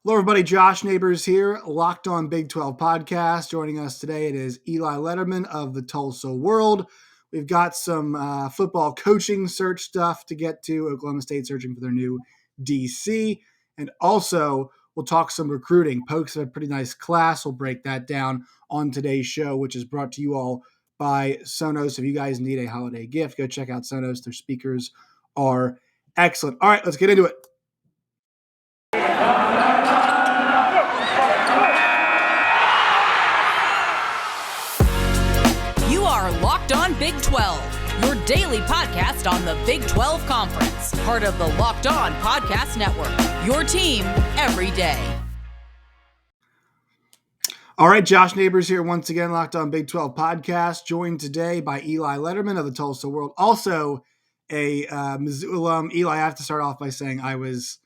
Hello, everybody. Josh Neighbors here, Locked On Big 12 podcast. Joining us today, it is Eli Lederman of the Tulsa World. We've got some football coaching search stuff to get to. Oklahoma State searching for their new DC. And also, we'll talk some recruiting. Pokes have a pretty nice class. We'll break that down on today's show, which is brought to you all by Sonos. If you guys need a holiday gift, go check out Sonos. Their speakers are excellent. All right, let's get into it. Locked On Big 12, your daily podcast on the Big 12 Conference, part of the Locked On Podcast Network, your team every day. All right, Josh Neighbors here once again, Locked On Big 12 podcast, joined today by Eli Lederman of the Tulsa World, also a Mizzou alum. Eli, I have to start off by saying I was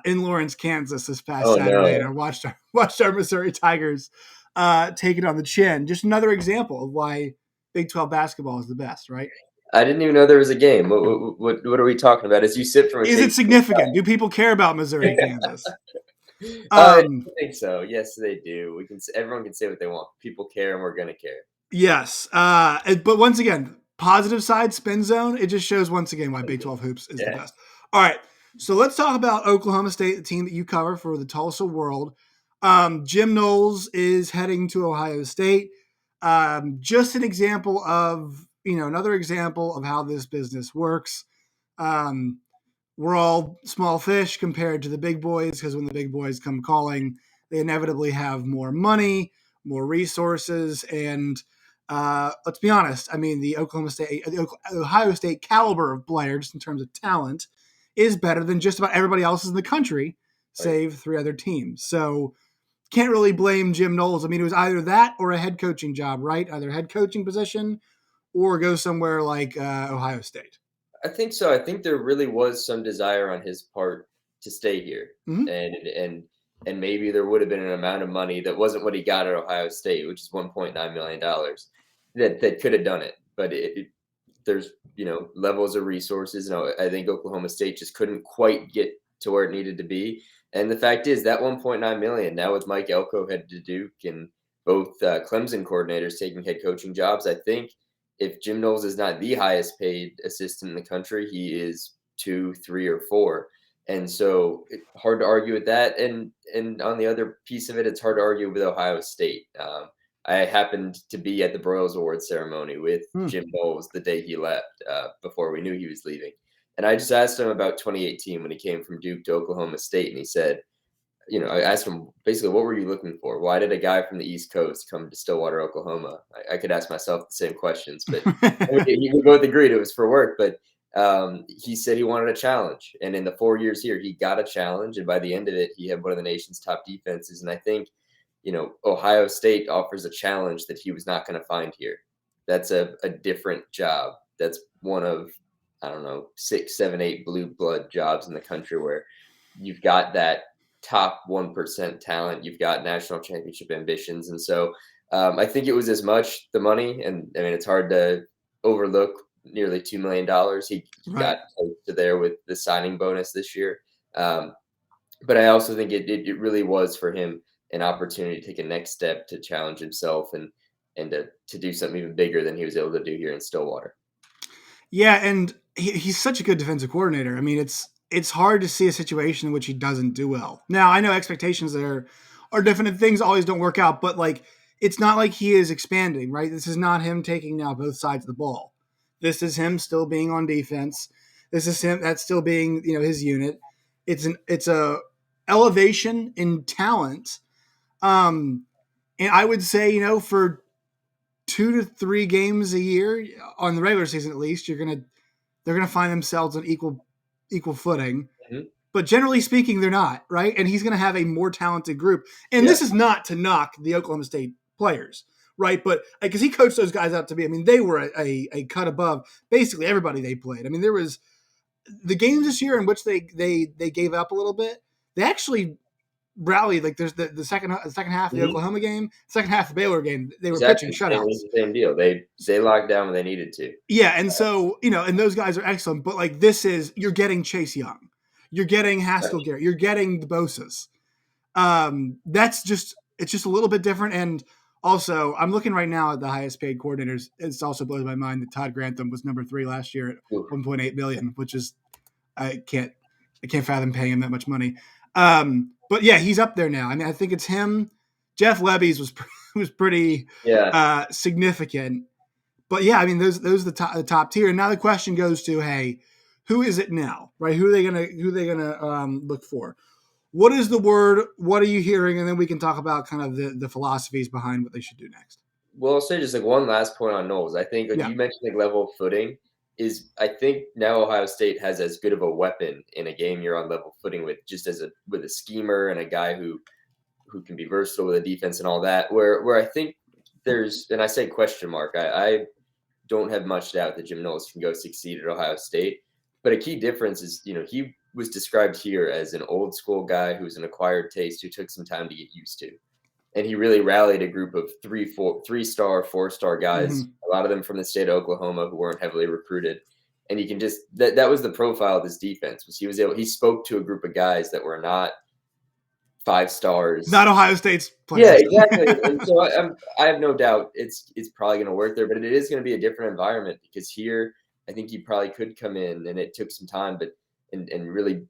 in Lawrence, Kansas this past Saturday, and I watched our Missouri Tigers take it on the chin. Just another example of why Big 12 basketball is the best, right? I didn't even know there was a game. What are we talking about? As you sit from is it significant? Do people care about Missouri, Kansas? I think so. Yes, they do. Everyone can say what they want. People care, and we're gonna care. Yes, but once again, positive side spin zone. It just shows once again why Big 12 hoops is the best. All right, so let's talk about Oklahoma State, the team that you cover for the Tulsa World. Jim Knowles is heading to Ohio State. Just an example of, another example of how this business works. We're all small fish compared to the big boys, because when the big boys come calling, they inevitably have more money, more resources, and let's be honest. I mean, the Ohio State caliber of players in terms of talent is better than just about everybody else in the country, save three other teams. So can't really blame Jim Knowles. I mean, it was either that or a head coaching job, right? Either head coaching position or go somewhere like Ohio State. I think so. I think there really was some desire on his part to stay here. Mm-hmm. And maybe there would have been an amount of money that wasn't what he got at Ohio State, which is $1.9 million, that could have done it. But there's, levels of resources. I think Oklahoma State just couldn't quite get to where it needed to be. And the fact is that $1.9 million now, with Mike Elko headed to Duke and both Clemson coordinators taking head coaching jobs, I think if Jim Knowles is not the highest paid assistant in the country, he is 2, 3, or 4. And so it's hard to argue with that. And on the other piece of it, it's hard to argue with Ohio State. I happened to be at the Broyles Awards ceremony with Jim Knowles the day he left, before we knew he was leaving. And I just asked him about 2018 when he came from Duke to Oklahoma State. And he said, I asked him basically, what were you looking for? Why did a guy from the East Coast come to Stillwater, Oklahoma? I could ask myself the same questions, but we both agreed it was for work. But he said he wanted a challenge. And in the 4 years here, he got a challenge. And by the end of it, he had one of the nation's top defenses. And I think, Ohio State offers a challenge that he was not going to find here. That's a different job. That's one of, 6, 7, 8 blue blood jobs in the country where you've got that top 1% talent. You've got national championship ambitions. And so I think it was as much the money. And I mean, it's hard to overlook nearly $2 million. He got close to there with the signing bonus this year. But I also think it really was for him an opportunity to take a next step to challenge himself and to do something even bigger than he was able to do here in Stillwater. Yeah, and he's such a good defensive coordinator. I mean, it's hard to see a situation in which he doesn't do well. Now, I know expectations there are different and things always don't work out, but it's not like he is expanding, right? This is not him taking now both sides of the ball. This is him still being on defense. This is him that's still being, his unit. It's a elevation in talent. And I would say, for 2 to 3 games a year on the regular season, at least, they're going to find themselves on equal footing. Mm-hmm. But generally speaking, they're not, right? And he's going to have a more talented group. And This is not to knock the Oklahoma State players, right? But because he coached those guys out to be, they were a cut above basically everybody they played. There was the games this year in which they gave up a little bit. They actually rallied. There's the second half of the Oklahoma game, second half of the Baylor game. They were pitching shutouts. It was the same deal. They locked down when they needed to. Yeah, and so and those guys are excellent. But this is, you're getting Chase Young, you're getting Haskell Garrett, you're getting the Bosa's. It's just a little bit different. And also, I'm looking right now at the highest paid coordinators. It also blows my mind that Todd Grantham was number 3 last year at Oof. 1.8 billion, which is I can't fathom paying him that much money. But yeah, he's up there now. I mean, I think it's him. Jeff Lebby's was pretty significant. But yeah, I mean, those are the top tier. And now the question goes to, hey, who is it now, right? Who are they gonna look for? What is the word? What are you hearing? And then we can talk about kind of the philosophies behind what they should do next. Well, I'll say just like one last point on Knowles. I think you mentioned like level of footing is I think now Ohio State has as good of a weapon in a game you're on level footing with, just with a schemer and a guy who can be versatile with a defense and all that. Where I think there's, and I say question mark, I don't have much doubt that Jim Knowles can go succeed at Ohio State. But a key difference is, he was described here as an old school guy who's an acquired taste who took some time to get used to. And he really rallied a group of 3-star, 4-star guys, a lot of them from the state of Oklahoma who weren't heavily recruited. And you can just, that was the profile of this defense, was he spoke to a group of guys that were not 5 stars. Not Ohio State's players. Yeah, exactly. And so I have no doubt it's probably going to work there, but it is going to be a different environment because here I think he probably could come in, and it took some time, but and really,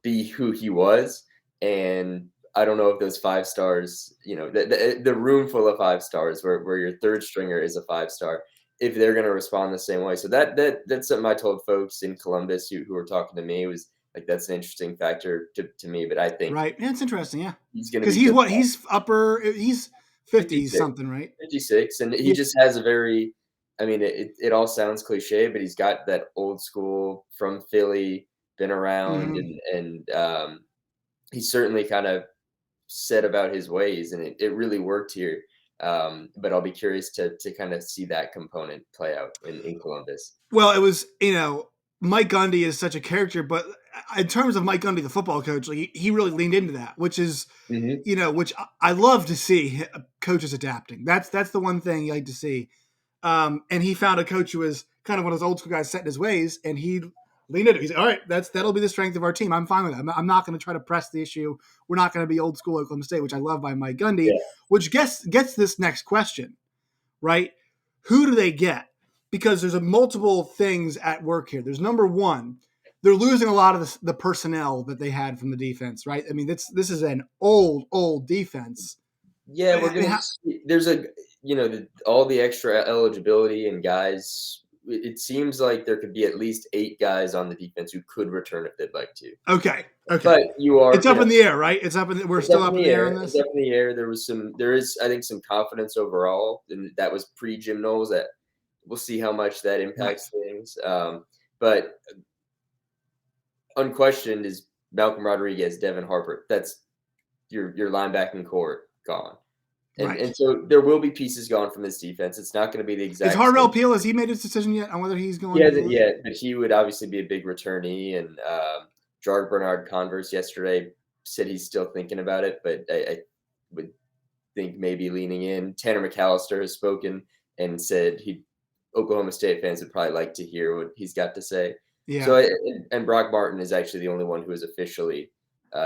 be who he was. And I don't know if those 5 stars, the room full of 5 stars where your third stringer is a 5-star, if they're going to respond the same way. So that's something I told folks in Columbus who were talking to me, was like, that's an interesting factor to me. But I think right, yeah, it's interesting, yeah, he's going to he's 50 something, right? 56, and he just has a very, I mean, it all sounds cliche, but he's got that old school from Philly, been around, and he's certainly kind of said about his ways, and it really worked here. But I'll be curious to kind of see that component play out in Columbus. Well, it was, Mike Gundy is such a character, but in terms of Mike Gundy, the football coach, like he really leaned into that, which is, which I love to see coaches adapting. That's the one thing you like to see. And he found a coach who was kind of one of those old school guys set in his ways, and he leaned into it. He's like, all right, that'll be the strength of our team. I'm fine with that. I'm not going to try to press the issue. We're not going to be old school Oklahoma State, which I love by Mike Gundy, which gets this next question, right? Who do they get? Because there's multiple things at work here. There's number one, they're losing a lot of the personnel that they had from the defense, right? I mean, this is an old defense. Yeah, we're going to see. There's all the extra eligibility and guys. It seems like there could be at least 8 guys on the defense who could return if they'd like to. Okay. But it's up in the air, right? We're still up in the air on this? It's up in the air. There is, I think, some confidence overall, and that was pre-Jim Knowles. That we'll see how much that impacts things. But unquestioned is Malcolm Rodriguez, Devin Harper. That's your linebacking core gone. And so there will be pieces gone from this defense. It's not going to be the exact. Is Harvell Peel, has he made his decision yet on whether he's going? Yeah, but he would obviously be a big returnee. And Jarg Bernard Converse yesterday said he's still thinking about it, but I would think maybe leaning in. Tanner McAllister has spoken and said Oklahoma State fans would probably like to hear what he's got to say. Yeah. So and Brock Martin is actually the only one who has officially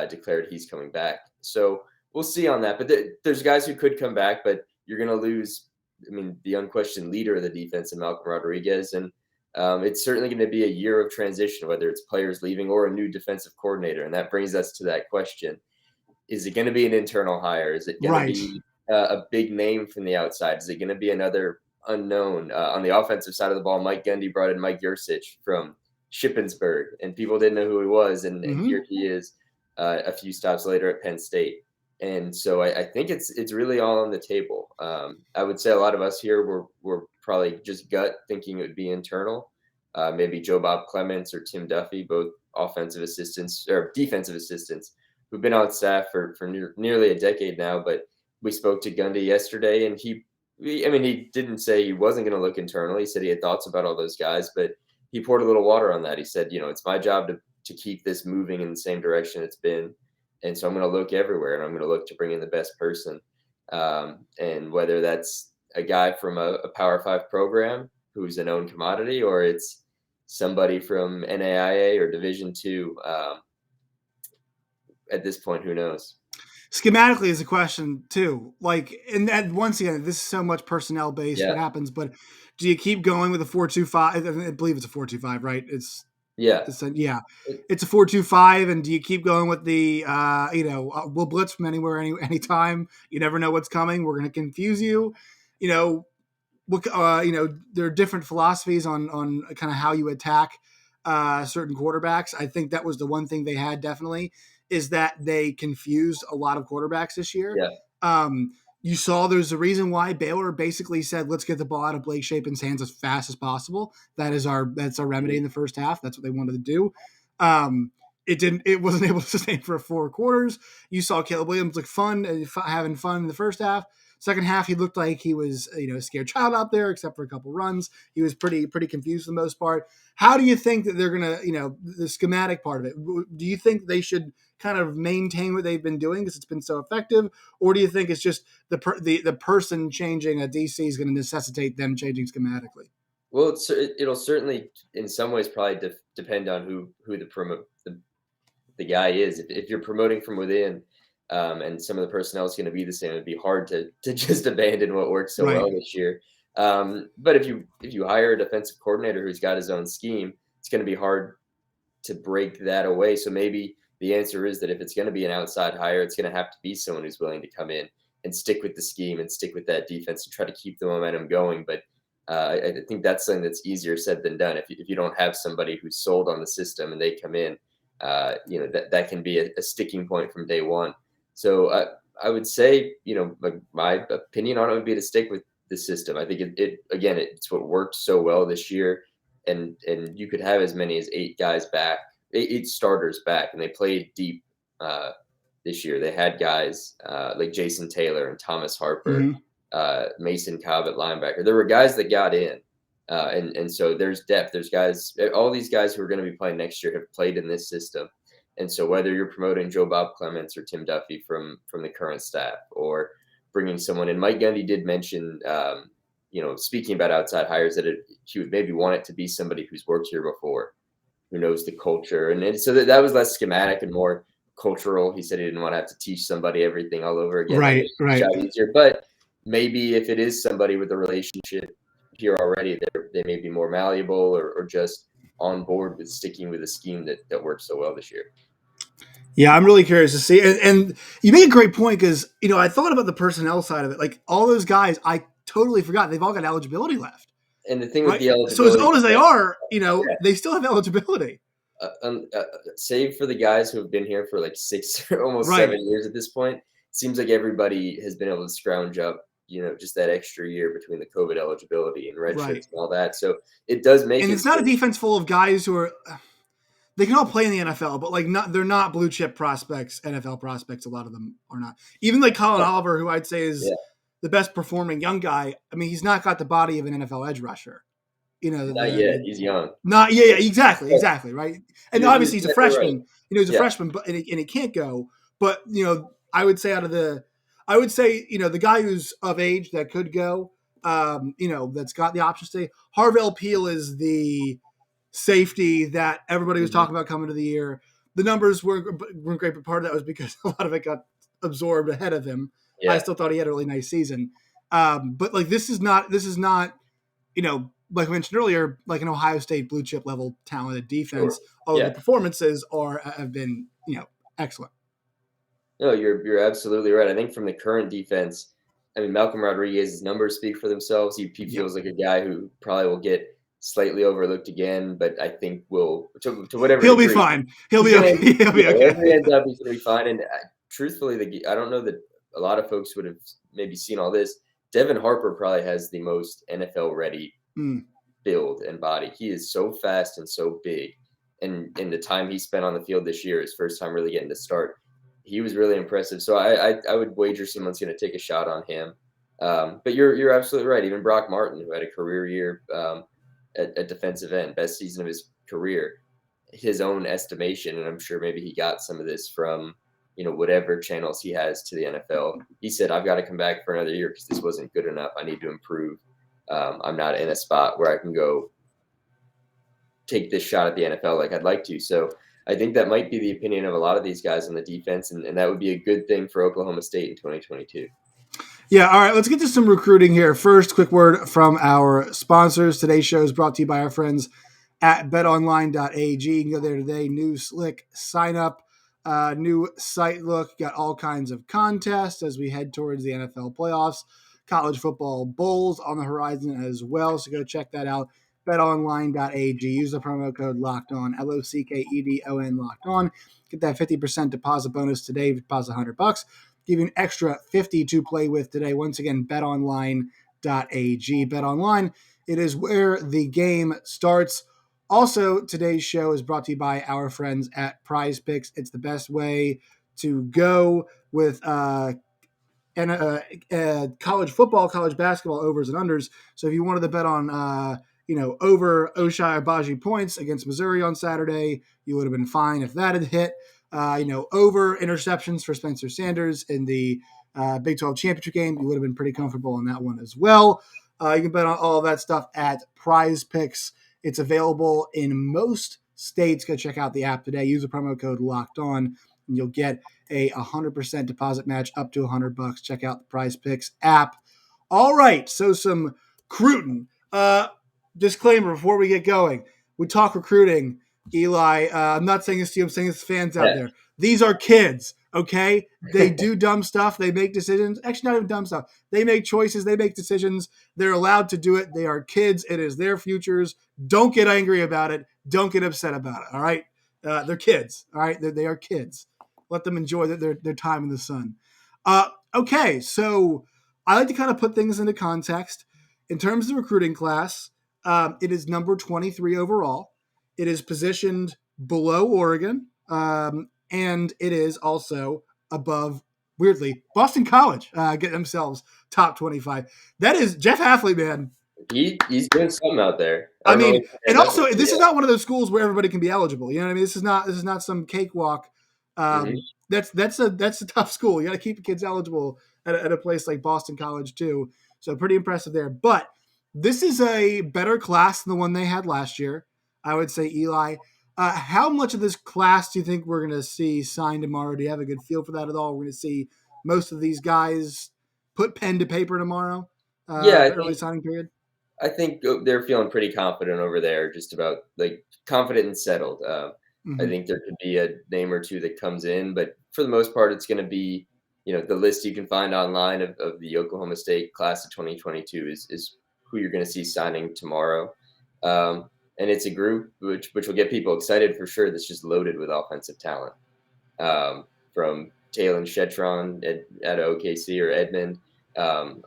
declared he's coming back. So we'll see on that. But there's guys who could come back, but you're going to lose, the unquestioned leader of the defense in Malcolm Rodriguez. And it's certainly going to be a year of transition, whether it's players leaving or a new defensive coordinator. And that brings us to that question. Is it going to be an internal hire? Is it going to be a big name from the outside? Is it going to be another unknown? On the offensive side of the ball, Mike Gundy brought in Mike Yursich from Shippensburg, and people didn't know who he was. And here he is a few stops later at Penn State. And so I think it's really all on the table. I would say a lot of us here were probably just gut thinking it would be internal. Maybe Joe Bob Clements or Tim Duffy, both offensive assistants or defensive assistants who've been on staff for nearly a decade now. But we spoke to Gundy yesterday, and he didn't say he wasn't going to look internal. He said he had thoughts about all those guys, but he poured a little water on that. He said, it's my job to keep this moving in the same direction it's been. And so I'm going to look everywhere, and I'm going to look to bring in the best person. And whether that's a guy from a Power 5 program who's a known commodity, or it's somebody from NAIA or Division II, at this point, who knows? Schematically is a question too. Like, and once again, this is so much personnel based. Yeah. What happens? But do you keep going with a 4-2-5? I believe it's a 4-2-5, right? It's Yeah. It's a 4-2-5, and do you keep going with the we'll blitz from anywhere, anytime. You never know what's coming. We're going to confuse you. There are different philosophies on kind of how you attack certain quarterbacks. I think that was the one thing they had definitely is that they confused a lot of quarterbacks this year. Yeah. You saw there's a reason why Baylor basically said, let's get the ball out of Blake Shapen's hands as fast as possible. That's our remedy in the first half. That's what they wanted to do. It wasn't able to sustain for 4 quarters. You saw Caleb Williams look fun and having fun in the first half. Second half, he looked like he was, a scared child out there, except for a couple runs. He was pretty confused for the most part. How do you think that they're going to, the schematic part of it? Do you think they should kind of maintain what they've been doing because it's been so effective? Or do you think it's just the person changing a DC is going to necessitate them changing schematically? Well, it'll certainly, in some ways, probably depend on who the guy is. If you're promoting from within, and some of the personnel is going to be the same, it'd be hard to just abandon what worked so well this year. But if you hire a defensive coordinator who's got his own scheme, it's going to be hard to break that away. So maybe the answer is that if it's going to be an outside hire, it's going to have to be someone who's willing to come in and stick with the scheme and stick with that defense and try to keep the momentum going. But I think that's something that's easier said than done. If you don't have somebody who's sold on the system and they come in, that can be a sticking point from day one. So I would say, my opinion on it would be to stick with the system. I think it's what worked so well this year, and you could have as many as 8 starters back, and they played deep this year. They had guys like Jason Taylor and Thomas Harper, Mason Cobb at linebacker. There were guys that got in, and so there's depth. There's guys. All these guys who are going to be playing next year have played in this system. And so whether you're promoting Joe Bob Clements or Tim Duffy from the current staff or bringing someone in, Mike Gundy did mention, speaking about outside hires, that he would maybe want it to be somebody who's worked here before, who knows the culture. And so that was less schematic and more cultural. He said he didn't want to have to teach somebody everything all over again. Right. Easier. But maybe if it is somebody with a relationship here already, they may be more malleable or just on board with sticking with a scheme that worked so well this year. Yeah, I'm really curious to see. And you make a great point because, I thought about the personnel side of it. Like all those guys, I totally forgot. They've all got eligibility left. And the thing with the eligibility. So as old as they are, they still have eligibility. Save for the guys who have been here for like 6 or almost 7 years at this point, it seems like everybody has been able to scrounge up, just that extra year between the COVID eligibility and red shirts and all that. So it does make it's not a defense full of guys who are – they can all play in the NFL, but they're not blue chip prospects, NFL prospects. A lot of them are not. Even like Colin Oliver, who I'd say is the best performing young guy. I mean, he's not got the body of an NFL edge rusher. Not yet. He's young. Exactly, right. And obviously he's a freshman. He's a freshman, but and he can't go. But I would say the guy who's of age that could go, that's got the option to stay. Harvell Peel is the safety that everybody was talking about coming to the year. The numbers weren't great, but part of that was because a lot of it got absorbed ahead of him. Yeah. I still thought he had a really nice season. But like, this is not, like I mentioned earlier, like an Ohio State blue chip level talented defense. Although the performances have been, excellent. No, you're absolutely right. I think from the current defense, Malcolm Rodriguez's numbers speak for themselves. He feels like a guy who probably will get slightly overlooked again, but I think will to whatever he'll degree, be fine. He'll be okay. He'll be okay. Wherever he ends up, he's going to be fine. And truthfully, I don't know that a lot of folks would have maybe seen all this. Devin Harper probably has the most NFL ready build and body. He is so fast and so big. And in the time he spent on the field this year, his first time really getting to start, he was really impressive. So I would wager someone's going to take a shot on him. But you're absolutely right. Even Brock Martin, who had a career year at defensive end, best season of his career, his own estimation, and I'm sure maybe he got some of this from, whatever channels he has to the NFL. He said, I've got to come back for another year because this wasn't good enough. I need to improve. I'm not in a spot where I can go take this shot at the NFL like I'd like to. So I think that might be the opinion of a lot of these guys on the defense, and that would be a good thing for Oklahoma State in 2022. Yeah, all right, let's get to some recruiting here. First, quick word from our sponsors. Today's show is brought to you by our friends at betonline.ag. You can go there today. New slick sign up, new site look. Got all kinds of contests as we head towards the NFL playoffs. College football bowls on the horizon as well. So go check that out. betonline.ag. Use the promo code LOCKEDON, LOCKEDON, locked on. Get that 50% deposit bonus today. Deposit $100. Give you an extra 50 to play with today. Once again, betonline.ag. BetOnline, it is where the game starts. Also, today's show is brought to you by our friends at Prize Picks. It's the best way to go with college football, college basketball overs and unders. So if you wanted to bet on over Oshai or Baji points against Missouri on Saturday, you would have been fine if that had hit. Over interceptions for Spencer Sanders in the Big 12 championship game, you would have been pretty comfortable on that one as well. You can bet on all of that stuff at Prize Picks. It's available in most states. Go check out the app today. Use the promo code Locked On, and you'll get a 100% deposit match up to $100. Check out the Prize Picks app. All right, so some recruiting. Disclaimer before we get going: we talk recruiting. Eli, I'm not saying this to you. I'm saying this to fans out there. These are kids, okay? They do dumb stuff. They make decisions. Actually, not even dumb stuff. They make choices. They make decisions. They're allowed to do it. They are kids. It is their futures. Don't get angry about it. Don't get upset about it, all right? They're kids, all right? They are kids. Let them enjoy their time in the sun. Okay, so I like to kind of put things into context. In terms of the recruiting class, it is number 23 overall. It is positioned below Oregon, and it is also above, weirdly, Boston College, get themselves top 25. That is Jeff Hafley, man. He's doing something out there. I mean, and also, this is not one of those schools where everybody can be eligible. You know what I mean? This is not some cakewalk. That's a tough school. You got to keep the kids eligible at a place like Boston College too. So pretty impressive there. But this is a better class than the one they had last year, I would say. Eli, how much of this class do you think we're going to see signed tomorrow? Do you have a good feel for that at all? We're going to see most of these guys put pen to paper tomorrow. Early signing period. I think they're feeling pretty confident over there, just about like confident and settled. I think there could be a name or two that comes in, but for the most part, it's going to be, the list you can find online of the Oklahoma State class of 2022 is who you're going to see signing tomorrow. And it's a group which will get people excited for sure. That's just loaded with offensive talent. From Talon Shetron at OKC or Edmond,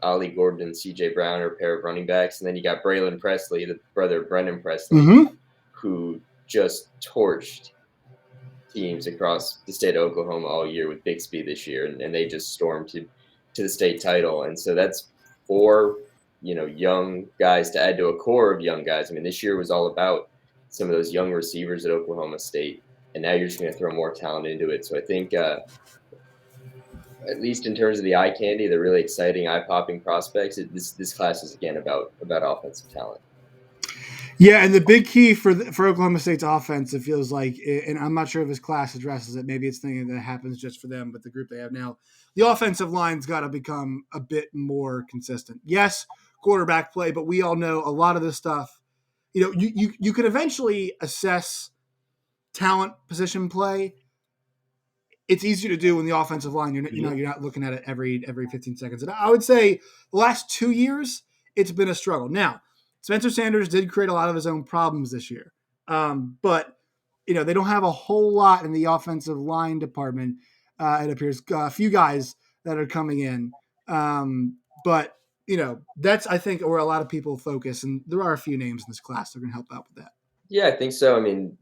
Ollie Gordon and CJ Brown are a pair of running backs. And then you got Braylon Presley, the brother of Brendan Presley, who just torched teams across the state of Oklahoma all year with Bixby this year. And they just stormed to the state title. And so that's 4 young guys to add to a core of young guys. I mean, this year was all about some of those young receivers at Oklahoma State, and now you're just going to throw more talent into it. So I think, at least in terms of the eye candy, the really exciting, eye-popping prospects, this class is again about offensive talent. Yeah, and the big key for Oklahoma State's offense, it feels like, and I'm not sure if this class addresses it, maybe it's thinking that it happens just for them, but the group they have now, the offensive line's got to become a bit more consistent. Yes, quarterback play, but we all know a lot of this stuff, you could eventually assess talent position play. It's easier to do when the offensive line, you're not looking at it every 15 seconds. And I would say the last 2 years, it's been a struggle. Now, Spencer Sanders did create a lot of his own problems this year. But, they don't have a whole lot in the offensive line department. It appears a few guys that are coming in. But, that's, I think, where a lot of people focus. And there are a few names in this class that are going to help out with that. Yeah, I think so. I mean,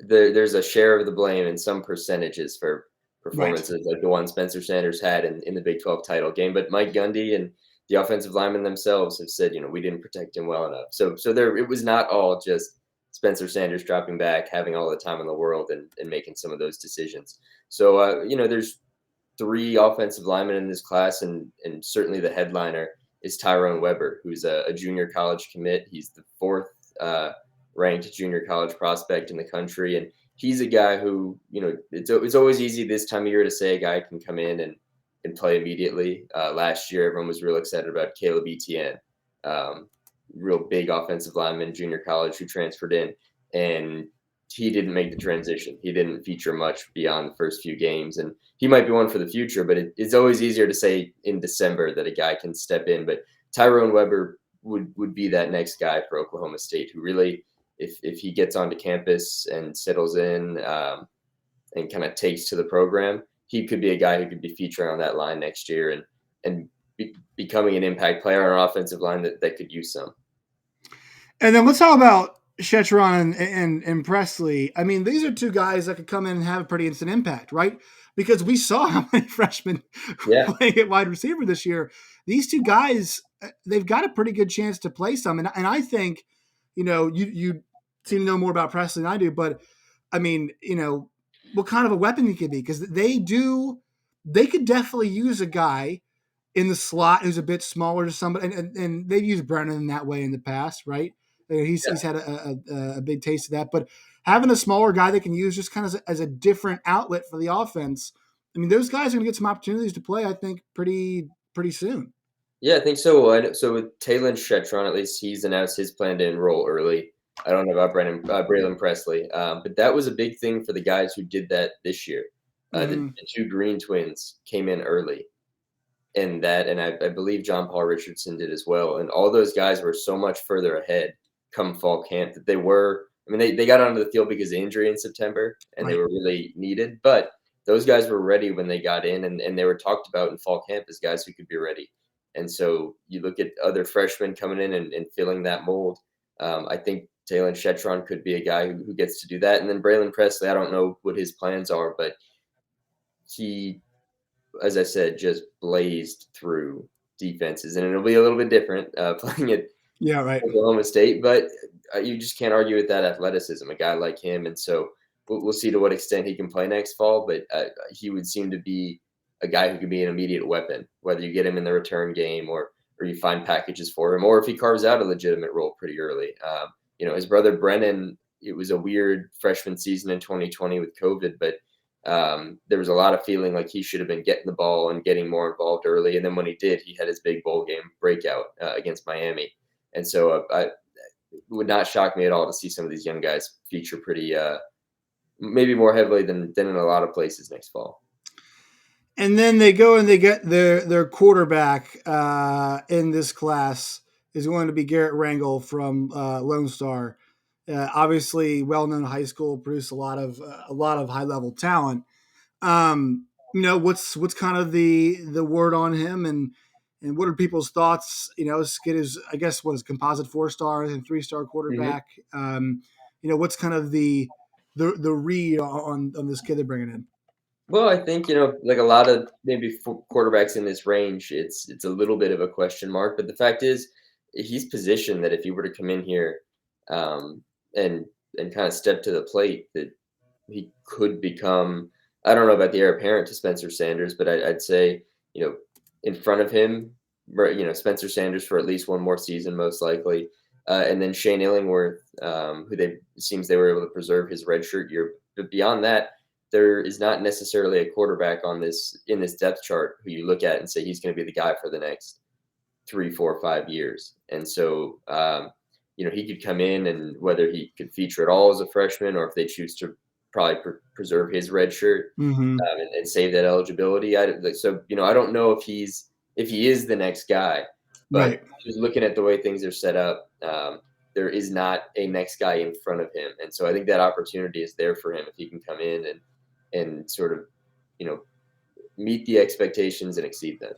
there's a share of the blame in some percentages for performances like the one Spencer Sanders had in the Big 12 title game. But Mike Gundy and the offensive linemen themselves have said, we didn't protect him well enough. So there, it was not all just Spencer Sanders dropping back, having all the time in the world and making some of those decisions. So, there's 3 offensive linemen in this class, and certainly the headliner is Tyrone Weber, who's a junior college commit. He's the 4th ranked junior college prospect in the country. And he's a guy who, it's always easy this time of year to say a guy can come in and play immediately. Last year, everyone was real excited about Caleb Etienne, real big offensive lineman, junior college, who transferred in, and he didn't make the transition. He didn't feature much beyond the first few games, and he might be one for the future, but it's always easier to say in December that a guy can step in. But Tyrone Weber would be that next guy for Oklahoma State, who really, if he gets onto campus and settles in and kind of takes to the program, he could be a guy who could be featuring on that line next year and becoming an impact player on an offensive line that could use some. And then let's talk about Shetron and Presley. I mean, these are two guys that could come in and have a pretty instant impact, right? Because we saw how many freshmen playing at wide receiver this year. These two guys, they've got a pretty good chance to play some. And I think, you seem to know more about Presley than I do, but I mean, what kind of a weapon he could be, because they could definitely use a guy in the slot who's a bit smaller to somebody, and they've used Brennan in that way in the past, right? He's had a big taste of that, but having a smaller guy that can use just kind of as a different outlet for the offense. I mean, those guys are going to get some opportunities to play, I think, pretty soon. Yeah, I think so. So with Talon Shetron, at least he's announced his plan to enroll early. I don't know about Braylon Presley, but that was a big thing for the guys who did that this year. The two Green twins came in early, and I believe John Paul Richardson did as well. And all those guys were so much further ahead come fall camp that they were. I mean, they got onto the field because of injury in September, and they were really needed. But those guys were ready when they got in, and they were talked about in fall camp as guys who could be ready. And so you look at other freshmen coming in and filling that mold. I think Talon Shetron could be a guy who gets to do that. And then Braylon Presley, I don't know what his plans are, but he, as I said, just blazed through defenses. And it'll be a little bit different playing at Oklahoma State, but you just can't argue with that athleticism, a guy like him. And so we'll see to what extent he can play next fall, but he would seem to be a guy who could be an immediate weapon, whether you get him in the return game or you find packages for him, or if he carves out a legitimate role pretty early. His brother Brennan, it was a weird freshman season in 2020 with COVID, but there was a lot of feeling like he should have been getting the ball and getting more involved early. And then when he did, he had his big bowl game breakout against Miami. And so it would not shock me at all to see some of these young guys feature pretty, maybe more heavily than in a lot of places next fall. And then they go and they get their quarterback in this class is going to be Garrett Rangel from Lone Star. Obviously, well-known high school, produced a lot of high-level talent. What's kind of the word on him, and what are people's thoughts? Get his, I guess, what is composite 4-star and 3-star quarterback. What's kind of the read on this kid they're bringing in? Well, I think, like a lot of maybe quarterbacks in this range, it's a little bit of a question mark. But the fact is, he's positioned that if he were to come in here and kind of step to the plate, that he could become, I don't know about the heir apparent to Spencer Sanders, but I'd say, in front of him, Spencer Sanders for at least one more season, most likely. And then Shane Illingworth, who seems they were able to preserve his redshirt year. But beyond that, there is not necessarily a quarterback in this depth chart who you look at and say he's going to be the guy for the next 3, 4, 5 years. And so, he could come in, and whether he could feature at all as a freshman, or if they choose to probably preserve his red shirt and save that eligibility. I don't know if he is the next guy, but just looking at the way things are set up, there is not a next guy in front of him. And so I think that opportunity is there for him if he can come in and sort of, meet the expectations and exceed them.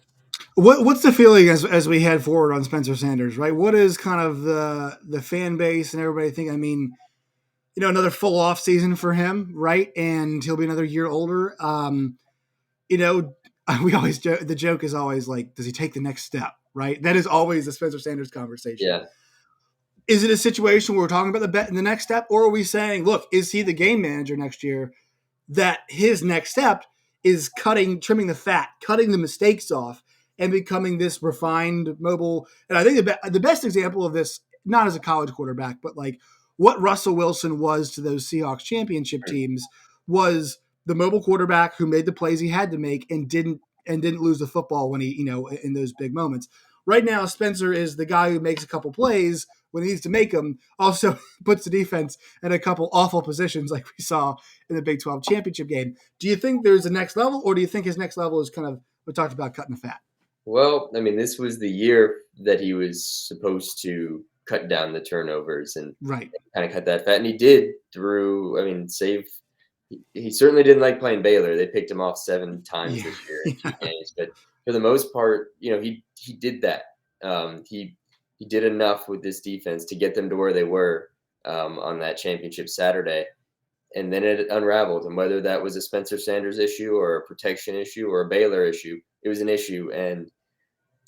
What's the feeling as we head forward on Spencer Sanders, right? What is kind of the fan base and everybody think? I mean, another full off season for him, right? And he'll be another year older. We always the joke is always like, does he take the next step, right? That is always the Spencer Sanders conversation. Yeah. Is it a situation where we're talking about the next step, or are we saying, look, is he the game manager next year? That his next step is trimming the fat, cutting the mistakes off, and becoming this refined, mobile. And I think the best example of this, not as a college quarterback, but like what Russell Wilson was to those Seahawks championship teams was the mobile quarterback who made the plays he had to make and didn't lose the football when he, in those big moments. Right now, Spencer is the guy who makes a couple plays when he needs to make them, also puts the defense in a couple awful positions like we saw in the Big 12 championship game. Do you think there's a next level, or do you think his next level is kind of, we talked about cutting the fat? Well, I mean, this was the year that he was supposed to cut down the turnovers and Right. kind of cut that fat. And he did he certainly didn't like playing Baylor. They picked him off 7 times this year in 2 games. But for the most part, he did that. He did enough with this defense to get them to where they were on that championship Saturday. And then it unraveled. And whether that was a Spencer Sanders issue or a protection issue or a Baylor issue, it was an issue. And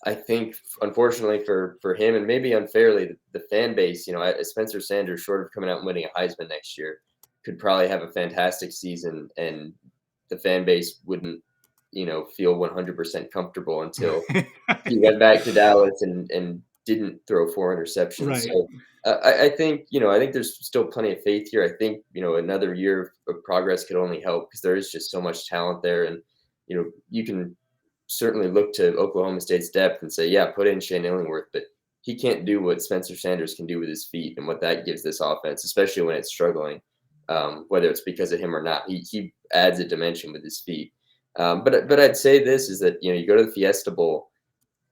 I think, unfortunately for him, and maybe unfairly, the fan base, Spencer Sanders, short of coming out and winning a Heisman next year, could probably have a fantastic season, and the fan base wouldn't, feel 100% comfortable until he went back to Dallas and didn't throw 4 interceptions. Right. So I think there's still plenty of faith here. I think, another year of progress could only help because there is just so much talent there. And, you can certainly look to Oklahoma State's depth and say, yeah, put in Shane Illingworth, but he can't do what Spencer Sanders can do with his feet and what that gives this offense, especially when it's struggling, whether it's because of him or not. He adds a dimension with his feet. But I'd say this is that, you go to the Fiesta Bowl,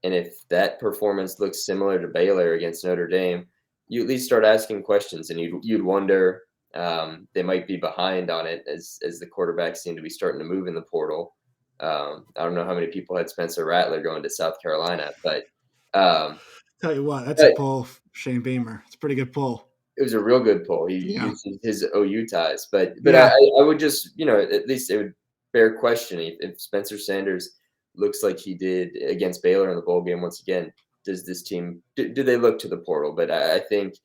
and if that performance looks similar to Baylor against Notre Dame, you at least start asking questions, and you'd wonder, they might be behind on it as the quarterbacks seem to be starting to move in the portal. I don't know how many people had Spencer Rattler going to South Carolina, but tell you what, that's a pull, Shane Beamer. It's a pretty good pull. It was a real good pull. He used his OU ties, but I would just, at least it would bear questioning if Spencer Sanders looks like he did against Baylor in the bowl game once again. Does this team do they look to the portal? But I think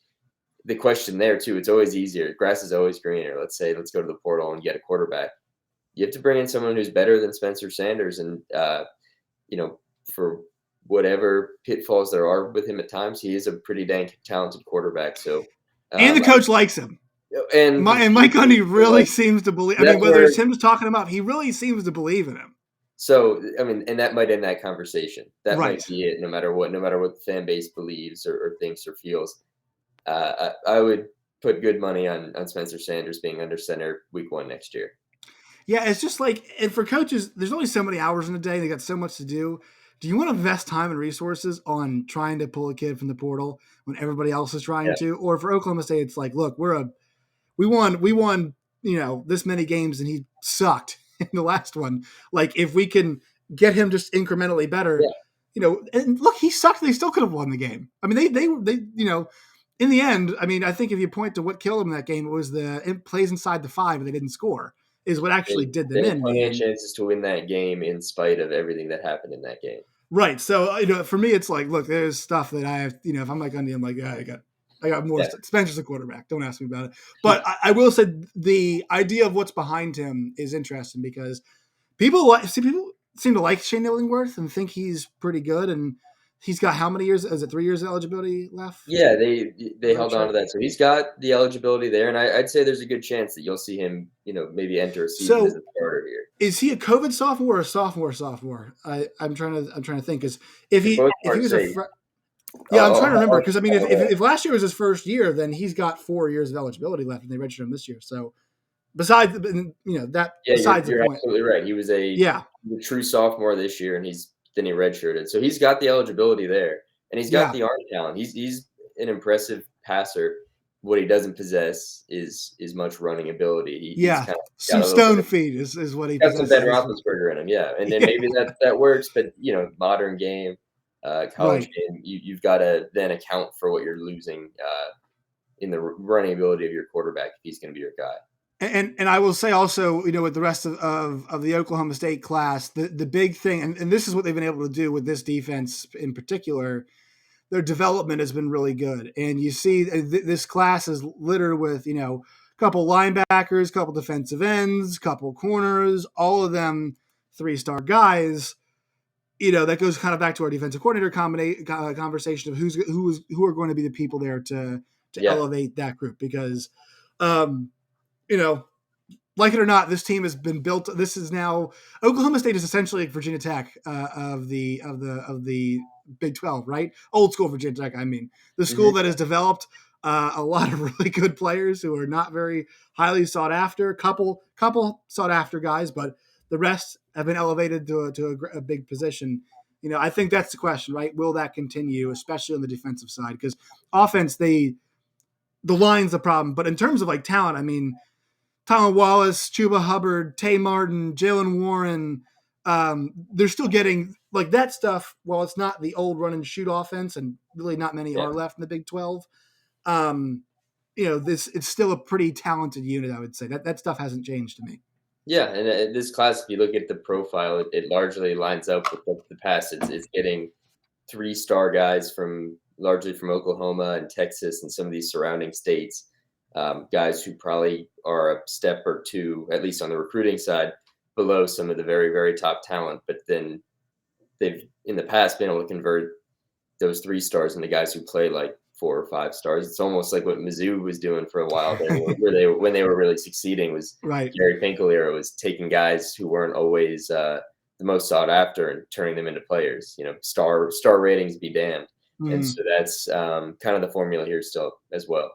the question there too, it's always easier. Grass is always greener. Let's go to the portal and get a quarterback. You have to bring in someone who's better than Spencer Sanders, and for whatever pitfalls there are with him at times, he is a pretty dang talented quarterback. So, and the coach likes him. And Mike Gundy really seems to believe. I mean, whether it's him talking him up, he really seems to believe in him. So, I mean, and that might end that conversation. That might be it. No matter what the fan base believes or thinks or feels, I would put good money on Spencer Sanders being under center week 1 next year. Yeah, it's just like, and for coaches, there's only so many hours in a day. They got so much to do. Do you want to invest time and resources on trying to pull a kid from the portal when everybody else is trying to? Or for Oklahoma State, it's like, look, we won, this many games, and he sucked in the last one. Like, if we can get him just incrementally better, and look, he sucked. They still could have won the game. I mean, they in the end, I mean, I think if you point to what killed them in that game, it was the plays inside the 5 and they didn't score. Is what actually did them in. Plenty of chances to win that game in spite of everything that happened in that game. Right. So, for me, it's like, look, there's stuff that I have, if I'm like Gundy, I'm like, I got more. Spencer's a quarterback. Don't ask me about it. But I will say the idea of what's behind him is interesting because people seem to like Shane Illingworth and think he's pretty good. And he's got how many years? Is it 3 years of eligibility left? Yeah, they held on to that. So he's got the eligibility there, and I'd say there's a good chance that you'll see him, maybe enter a season as a starter here. Is he a COVID sophomore or a sophomore? I'm trying to think because if he was I'm trying to remember because I mean if last year was his first year, then he's got 4 years of eligibility left, and they registered him this year. So besides that, besides you're the point, absolutely right. He was a true sophomore this year, and then he redshirted. So he's got the eligibility there, and he's got the arm talent. He's an impressive passer. What he doesn't possess is much running ability. He's kind of some stone feet is what he got some Ben Roethlisberger in him. Yeah, and then maybe that works, but modern game, college game, you've got to then account for what you're losing in the running ability of your quarterback if he's going to be your guy. And I will say also, with the rest of the Oklahoma State class, the big thing, and this is what they've been able to do with this defense in particular, their development has been really good. And you see this class is littered with, a couple linebackers, couple defensive ends, couple corners, all of them 3-star guys. That goes kind of back to our defensive coordinator conversation of who are going to be the people there to to elevate that group because, you know, like it or not, this team has been built. This is now Oklahoma State is essentially like Virginia Tech of the Big 12, right? Old school Virginia Tech. I mean, the school that has developed a lot of really good players who are not very highly sought after. Couple sought after guys, but the rest have been elevated to a big position. You know, I think that's the question, right? Will that continue, especially on the defensive side? Because offense, the line's the problem, but in terms of like talent, I mean. Tylan Wallace, Chuba Hubbard, Tay Martin, Jalen Warren, they're still getting like that stuff. While it's not the old run and shoot offense, and really not many are left in the Big 12. You know, it's still a pretty talented unit. I would say that stuff hasn't changed to me. Yeah, and this class, if you look at the profile, it largely lines up with the past. It's getting 3-star guys largely from Oklahoma and Texas and some of these surrounding states. Guys who probably are a step or two, at least on the recruiting side, below some of the very, very top talent. But then they've, in the past, been able to convert those 3-stars into guys who play like 4 or 5 stars. It's almost like what Mizzou was doing for a while there, when they were really succeeding was right. Gary Pinkel era was taking guys who weren't always the most sought after and turning them into players. You know, star ratings be damned. And so that's kind of the formula here still as well.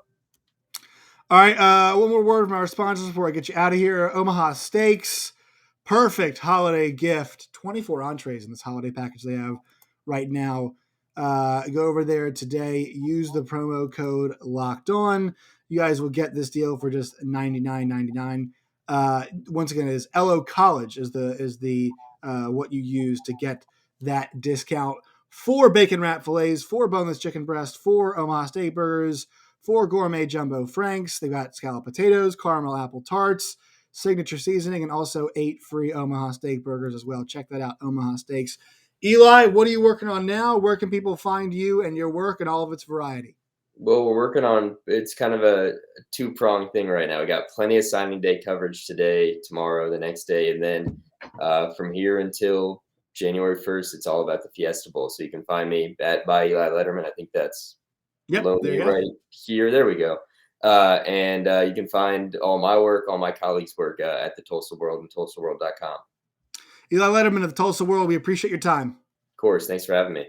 All right, one more word from our sponsors before I get you out of here. Omaha Steaks, perfect holiday gift. 24 entrees in this holiday package they have right now. Go over there today. Use the promo code Locked On. You guys will get this deal for just $99.99. Once again, it is LO College is the what you use to get that discount. 4 bacon wrap fillets, 4 boneless chicken breast, 4 Omaha Steak burgers, 4 gourmet jumbo franks. They've got scalloped potatoes, caramel apple tarts, signature seasoning, and also 8 free Omaha Steak burgers as well. Check that out, Omaha Steaks. Eli, what are you working on now? Where can people find you and your work and all of its variety? Well, we're working on, it's kind of a 2-pronged thing right now. We got plenty of signing day coverage today, tomorrow, the next day, and then from here until January 1st, it's all about the Fiesta Bowl. So you can find me by Eli Lederman. I think that's below me right here. There we go. And you can find all my work, all my colleagues' work at the Tulsa World and TulsaWorld.com. Eli Lederman of the Tulsa World, we appreciate your time. Of course. Thanks for having me.